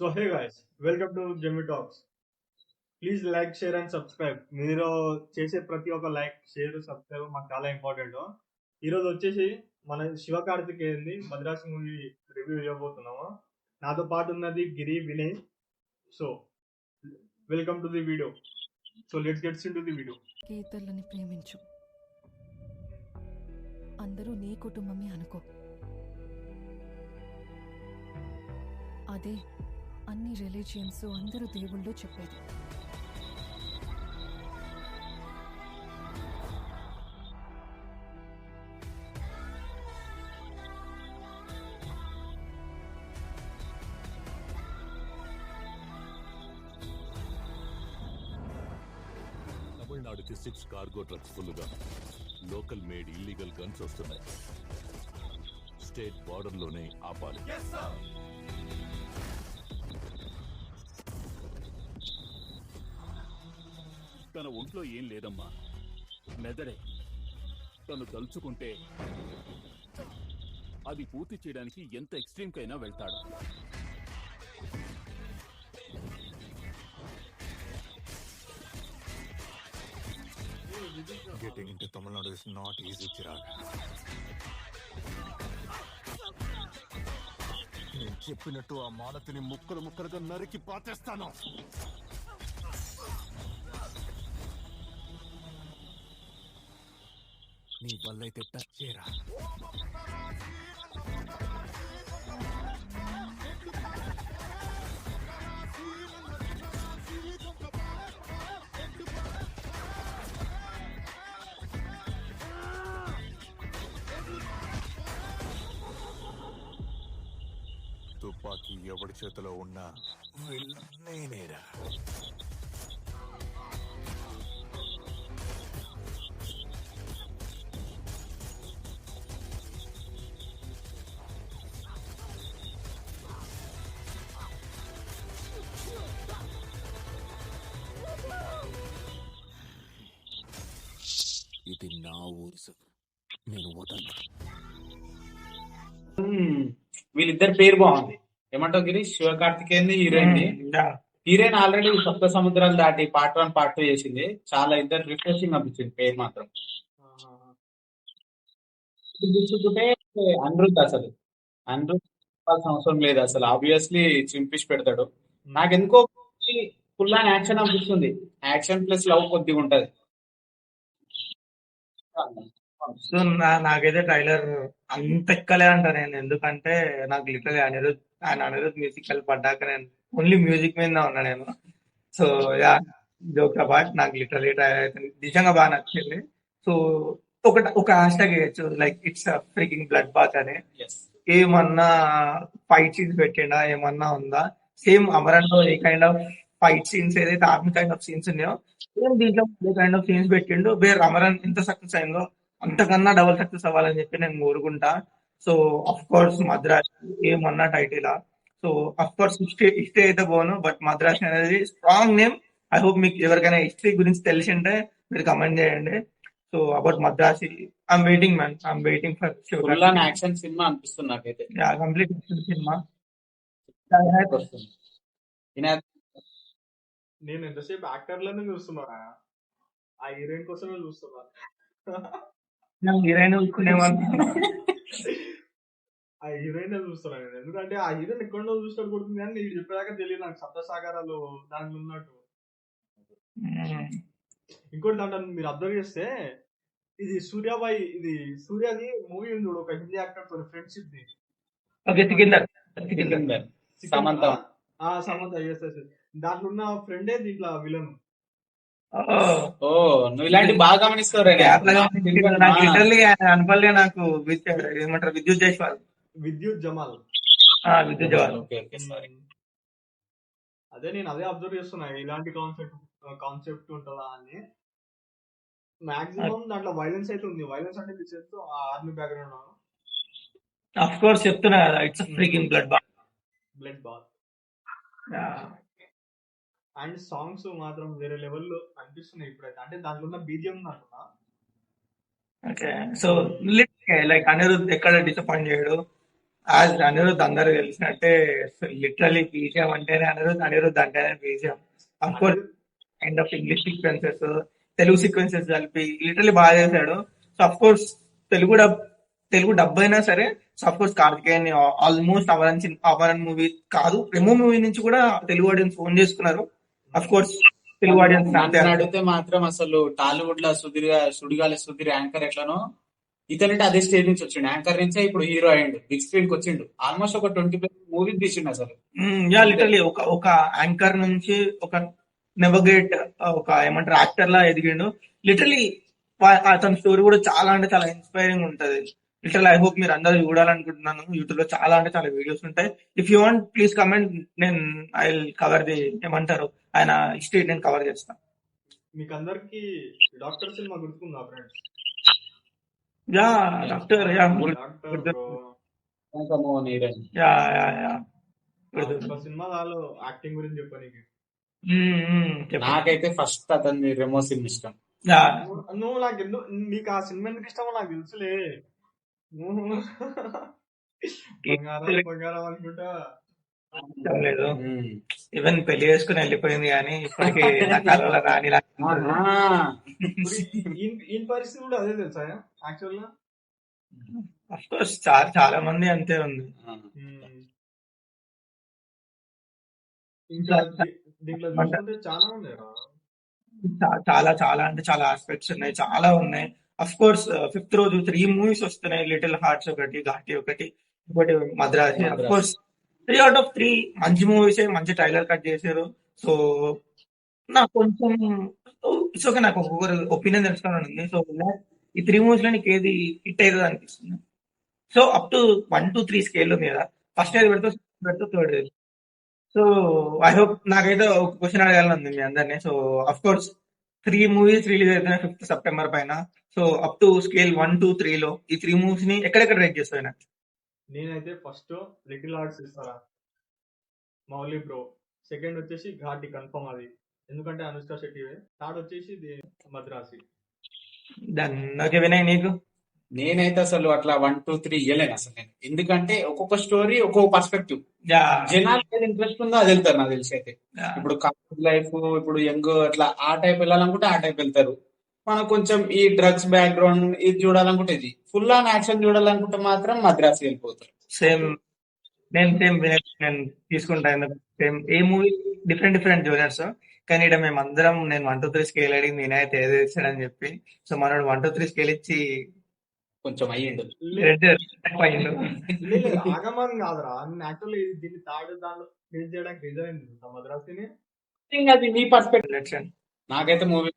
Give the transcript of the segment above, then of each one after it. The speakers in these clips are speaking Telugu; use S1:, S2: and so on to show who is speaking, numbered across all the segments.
S1: So hey guys, welcome to Jimmy Talks. Please like share and subscribe. మీరు చేసే ప్రతి ఒక్క లైక్ షేర్ సబ్స్క్రైబ్ మాకు చాలా ఇంపార్టెంట్. ఈరోజు వచ్చేసి మన శివకార్తికేయంది మద్రాస్ మూవీ రివ్యూ ఇవ్వబోతున్నాము. నాతో పాటు ఉన్నది Giri Vinay. So welcome to the video. So let's gets into the video.
S2: ఇతరులని ప్రేమించు, అందరూ నీ కుటుంబమే అనుకో. అదే అన్ని రిలీజియన్స్ అందరూ దేవుళ్ళు చెప్పేది.
S3: తమిళనాడుకి 6 కార్గో ట్రక్స్ ఫుల్గా లోకల్ మేడ్ ఇల్లీగల్ గన్స్ వస్తున్నాయి. స్టేట్ బార్డర్లోనే ఆపాలి.
S4: తన ఒంట్లో ఏం లేదమ్మా, మెదడే. తను తలుచుకుంటే అది పూర్తి చేయడానికి ఎంత ఎక్స్ట్రీమ్కైనా వెళ్తాడు.
S5: Getting into Tamil Nadu is not easy, Chirag. నేను చెప్పినట్టు ఆ మాలతిని ముక్కలు ముక్కలుగా నరికి పాతేస్తాను. నీ వల్లైతే టచ్ చేయరా. తుపాకీ ఎవడి చేతిలో ఉన్నా నేనేరా. ఇది నా ఊరు సార్, నేను వదలను.
S6: వీళ్ళిద్దరి పేరు బాగుంది. ఏమంటావు Girish? Sivakarthikeyan heroine. Heroine already సప్త సముద్రాలు దాటి పార్ట్ 1 పార్ట్ 2 చేసింది. చాలా ఇద్దరు రిఫ్రెషింగ్ అనిపించింది పేరు మాత్రం. చూసుకుంటే అనిరుద్ధ్ అసలు చెప్పాల్సిన అవసరం లేదు. అసలు ఆబ్వియస్లీ చింపిష్ పెడతాడు. నాకెందుకో ఫుల్ ఆన్ యాక్షన్ అనిపిస్తుంది. యాక్షన్ ప్లస్ లవ్ కొద్దిగా ఉంటది.
S7: సో నాకైతే ట్రైలర్ అంత ఎక్కలే అంట నేను. ఎందుకంటే నాకు లిటరలీ అనిరుద్ధ్ మ్యూజికల్ పడ్డాక నేను ఓన్లీ మ్యూజిక్ మీద ఉన్నా నేను. సో యా, జోక్ అపార్ట్, నాకు లిటరలీ ట్రైలర్ అయితే నిజంగా బాగా నచ్చింది. సో ఒక హ్యాష్ ట్యాగ్ వేయచ్చు, like it's freaking blood bath అని. ఏమన్నా ఫైట్ సీన్స్ పెట్టిండా, ఏమన్నా ఉందా? సేమ్ అమరన్లో ఏ కైండ్ ఆఫ్ ఫైట్ సీన్స్ ఏదైతే ఆర్మీ కైండ్ ఆఫ్ సీన్స్ ఉన్నాయో సేమ్ దీంట్లో ఏ కైండ్ ఆఫ్ సీన్స్ పెట్టిండు. వేర్ అమరన్ ఎంత సక్సెస్ అయిందో అంతకన్నా డబుల్ సక్సెస్ అవ్వాలని చెప్పి నేను కోరుకుంటా. సో అఫ్ కోర్స్ మద్రాస్ ఏమన్నా title. So of course history అయితే పోను, బట్ మద్రాస్ అనేది స్ట్రాంగ్ నేమ్. ఐ హోప్ మీకు ఎవరికైనా హిస్టరీ గురించి తెలిసింటే మీరు కమెంట్ చేయండి. So about Madras I'm waiting man, I'm waiting for
S6: full on action cinema అనిపిస్తుంది నాకైతే.
S7: Complete cinema.
S1: నేను ఎంతసేపు యాక్టర్లనే చూస్తున్నా, ఆ హీరోయిన్ కోసమే చూస్తున్నా.
S7: హీరోయిన్ చూసుకునేవాళ్ళు,
S1: ఆ హీరోయిన్ చూస్తున్నా నేను. ఎందుకంటే ఆ హీరోయిన్ ఎక్కడో చూసినట్టు కొడుతుంది కానీ నీకు చెప్పేదాకా తెలియదు నాకు సప్తసాగరాలు దాంట్లో ఉన్నట్టు. ఇంకోటి దాంట్లో మీరు అబ్జర్వ్ చేస్తే ఇది సూర్యాబాయి, ఇది సూర్యది మూవీ ఉంది చూడు, ఒక హిందీ యాక్టర్ తో ఫ్రెండ్షిప్ ది.
S6: సమంత.
S1: సమంత చేస్తే దాంట్లో ఉన్న ఫ్రెండే దీంట్లో విలన్.
S6: ఓ నువ్వు ఇలాంటి బాగా గమనిస్తావు.
S7: అనపల్లే నాకు ఏమంటారు, విద్యుత్ జైస్వాల్,
S1: విద్యుత్ జమాల్. అదే నేను అదే అబ్జర్వ్ చేస్తున్నా, ఇలాంటి కాన్సెప్ట్ ఉంటుందా అని. మాక్సిమం దాంట్లో వైలెన్స్ అయితే ఉంది. వైలెన్స్ అంటే ఆర్మీ బ్యాక్గ్రౌండ్
S7: ఆఫ్ కోర్స్ చెప్తున్నా కదా, it's freaking blood bath.
S1: And songs మాత్రం వేరే లెవెల్లో అనిపిస్తున్నాయి ఇప్పుడైతే. అంటే దాంట్లో ఉన్న బీజిఎం అంటున్నా.
S7: ఓకే, సో లైక్ అనిరుద్ధ్ ఎక్కడ డిసప్పాయింట్ చేయడు. యాజ్ అనిరుద్ధ్ అందరూ తెలిసినట్టే లిటరలీ పీజిఎం అంటేనే అనిరుద్ధ్ అంటేనే PGM. Of course kind of English sequences, Telugu sequences కలిపి లిటరలీ బాగా చేశాడు. So of course Telugu dub అయినా సరే, so of course Karthikeyan almost Avaran movie కాదు, రెమో మూవీ నుంచి కూడా తెలుగు ఆడియన్స్ ఫోన్ చేసుకున్నారు. అఫ్ కోర్స్ తెలుగు ఆడియన్స్ అంతే.
S6: నన్ను అడిగితే మాత్రం అసలు టాలీవుడ్ లో సుడిగాలి సుధీర్ యాంకర్ ఎట్లనో, ఇతనంటే అదే స్టేజ్ నుంచి వచ్చిండు. యాంకర్ నుంచే ఇప్పుడు హీరో అయ్యిండు, బిగ్ స్క్రీన్ కి వచ్చిండు. ఆల్మోస్ట్ ఒక 20+ మూవీ తీసిండు అసలు.
S7: యా లిటరలీ ఒక యాంకర్ నుంచి ఒక నెవగేట్ ఒక ఏమంటారు యాక్టర్ లా ఎదిగిండు. లిటరలీ అతని స్టోరీ కూడా చాలా అంటే చాలా ఇన్స్పైరింగ్ ఉంటది. లిటరల్ ఐ హోప్ మీరు అందరూ చూడాలనుకుంటున్నాను. యూట్యూబ్ లో చాలా అంటే చాలా వీడియోస్ ఉంటాయి. If you want please comment, నేను ఐ విల్ కవర్ ది ఏమంటారు ఆయన హిస్టరీ నేను కవర్ చేస్తాను.
S1: మీకు అందరికి డాక్టర్ సినిమా గుర్తుకుందా friends?
S7: Yeah doctor, yeah
S1: doctor bro,
S7: yeah yeah yeah
S1: ఒక సినిమా దాలో యాక్టింగ్ గురించి చెప్పనీకి.
S6: నాకైతే ఫస్ట్ అతని రెమో సినిమా ఇష్టం.
S7: యా
S1: నువ్వు నాకు నీకు ఆ సినిమా ఎందుకు ఇష్టమో నాకు తెలుసులే. నువ్వు బంగారం అనుకుంటా.
S7: లేదు, ఈవెన్ పెళ్లి చేసుకుని వెళ్ళిపోయింది కానీ ఇప్పటికి నా కళలో రాని
S1: ఈ పరిస్థితి కూడా అదే తెలుసా యాక్చువల్ గా?
S7: అఫ్ కోర్స్ చాలా మంది అంతే ఉంది.
S1: ఇంకా దీంట్లో చూసుకుంటే చాలా ఉన్నాయి రా.
S7: చాలా చాలా అంటే చాలా ఆస్పెక్ట్స్ ఉన్నాయి, చాలా ఉన్నాయి. అఫ్ కోర్స్ 5th రోజు 3 మూవీస్ వస్తున్నాయి. లిటిల్ హార్ట్స్ ఒకటి, ఘాటి ఒకటి, ఇంకోటి Madrasi. Of course 3 out of 3 మంచి మూవీస్, మంచి ట్రైలర్ కట్ చేశారు. సో నాకు కొంచెం ఇట్స్ ఓకే, నాకు ఒక్కొక్కరు ఒపీనియన్ తెలుసుకోవాలని ఉంది. సో ఈ 3 మూవీస్ లో నీకు ఏది హిట్ అవుతుంది అనిపిస్తుంది? So up to 1 to 3 scale మీద ఫస్ట్ ఏది పెడతా, థర్డ్ ఏది? సో ఐ హోప్, నాకైతే ఒక క్వశ్చన్ అడగాలని ఉంది మీ అందరినీ. So of course 3 movies release అవుతున్నాయి 5th సెప్టెంబర్ పైన. So up to scale 1 to 3 లో ఈ 3 మూవీస్ ని ఎక్కడెక్కడ రేట్ చేస్తాయి?
S1: నేనైతే ఫస్ట్ లిటిల్ ఆర్ట్స్ ఇస్తారా మౌలి బ్రో, సెకండ్ వచ్చేసి ఘాటి కన్ఫర్మ్ అది, ఎందుకంటే అనుష్క శెట్టి. థర్డ్ వచ్చేసి మద్రాసి.
S7: ఓకే వినయ్, నీకు?
S6: నేనైతే అసలు అట్లా 1 to 3 ఇయ్యలేను అసలు నేను, ఎందుకంటే ఒక్కొక్క స్టోరీ ఒక్కొక్క పర్స్పెక్టివ్. జనాలు ఏది ఇంట్రెస్ట్ ఉందో అది వెళ్తారు నాకు తెలిసి. అయితే ఇప్పుడు కాలేజ్ లైఫ్, ఇప్పుడు యంగ్ అట్లా ఆ టైప్ వెళ్ళాలనుకుంటే ఆ టైప్ వెళ్తారు. మనం కొంచెం ఈ డ్రగ్స్ బ్యాక్గ్రౌండ్ ఇది చూడాలనుకుంటే ఇది, ఫుల్ ఆన్ యాక్షన్ చూడాలనుకుంటే మాత్రం మద్రాసి వెళ్ళిపోతారు.
S7: సేమ్ నేను తీసుకుంటాను. సేమ్ ఏ మూవీ డిఫరెంట్ జోనర్స్, కానీ ఇక్కడ మేము అందరం నేను 1 to 3 స్కేల్ అడిగి నేనైతే ఏదో ఇచ్చాడని చెప్పి, సో మనోడు 1 to 3 స్కేల్ ఇచ్చి
S6: కొంచెం అయ్యిండు.
S1: ఆగమని కాదురా, నేను యాక్చువల్లీ దీన్ని థర్డ్ దాంట్లో ఫేస్ చేయడానికి రీజన్ ఏంటి మద్రాసిని?
S6: అది మీ పర్స్పెక్టివ్. నాకైతే మూవీ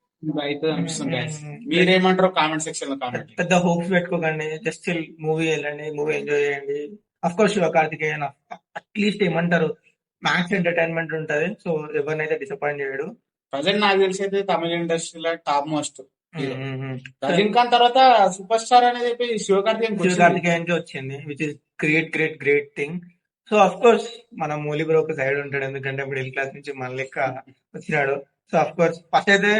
S6: అయితే అనిపిస్తుంది. మీరేమంటారో కామెంట్ సెక్షన్ లో కామెంట్.
S7: పెద్ద హోప్స్ పెట్టుకోకండి, జస్ట్ మూవీ వెళ్ళండి, మూవీ ఎంజాయ్ చేయండి. అఫ్ కోర్స్ శివకార్తికేయన్ అట్లీస్ట్ ఏమంటారు మ్యాక్స్ ఎంటర్టైన్మెంట్ ఉంటది. సో ఎవరినైతే డిసప్పాయింట్ చేయడు.
S6: ప్రజెంట్ నాకు తెలిసి అయితే తమిళ ఇండస్ట్రీలో టాప్ మోస్ట్. రజనీకాంత్ తర్వాత సూపర్ స్టార్ అనేది శివకార్తికేయన్ కి వచ్చింది, which is great thing. So of course మన మూలి బ్రో ఒక సైడ్ ఉంటాడు, ఎందుకంటే మిడిల్ క్లాస్ నుంచి మన లెక్క వచ్చినాడు. సో అఫ్ కోర్స్ ఫస్ట్ అయితే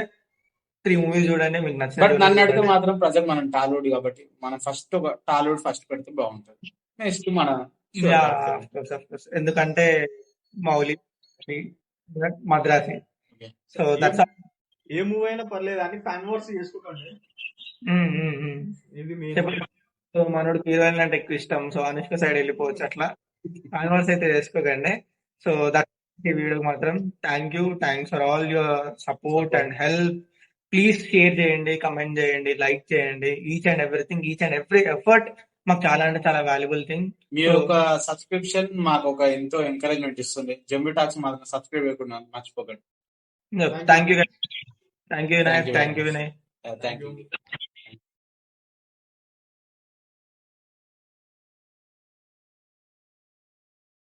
S6: 3 మూవీస్ చూడండి, మీకు నచ్చింది. బట్ నన్ను అడిగితే మాత్రం ప్రజెంట్ మనం టాలీవుడ్ కాబట్టి మనం ఫస్ట్ టాలీవుడ్ ఫస్ట్ పెడితే బాగుంటుంది. నెక్స్ట్ మన ఎందుకంటే Mouli, Madrasi. So that's
S1: a movie అయినా పర్లేదు అని ఫ్యాన్ వార్స్ చేసుకోకండి.
S7: సో మనోడు హీరోయిన్ అంటే ఎక్కువ ఇష్టం, సో అనుష్క సైడ్ వెళ్ళిపోవచ్చు. అట్లా ఫ్యాన్ వార్స్ అయితే చేసుకోకండి. సో దట్ ఈ వీడియో మాత్రం thanks for all your support and help. Please share చేయండి, కమెంట్ చేయండి, లైక్ చేయండి. ఈచ్ అండ్ ఎవ్రీ ఎఫర్ట్ మాకు చాలా అంటే చాలా వాల్యుబుల్ థింగ్. మీరు ఒక సబ్స్క్రిప్షన్ మాకు ఒక ఎంతో ఎంకరేజ్మెంట్ ఇస్తుంది. జంబీ టాక్స్ మాకు సబ్స్క్రైబ్ చేయకుండా మర్చిపోకండి. Thank you Vinay.
S6: Thank you.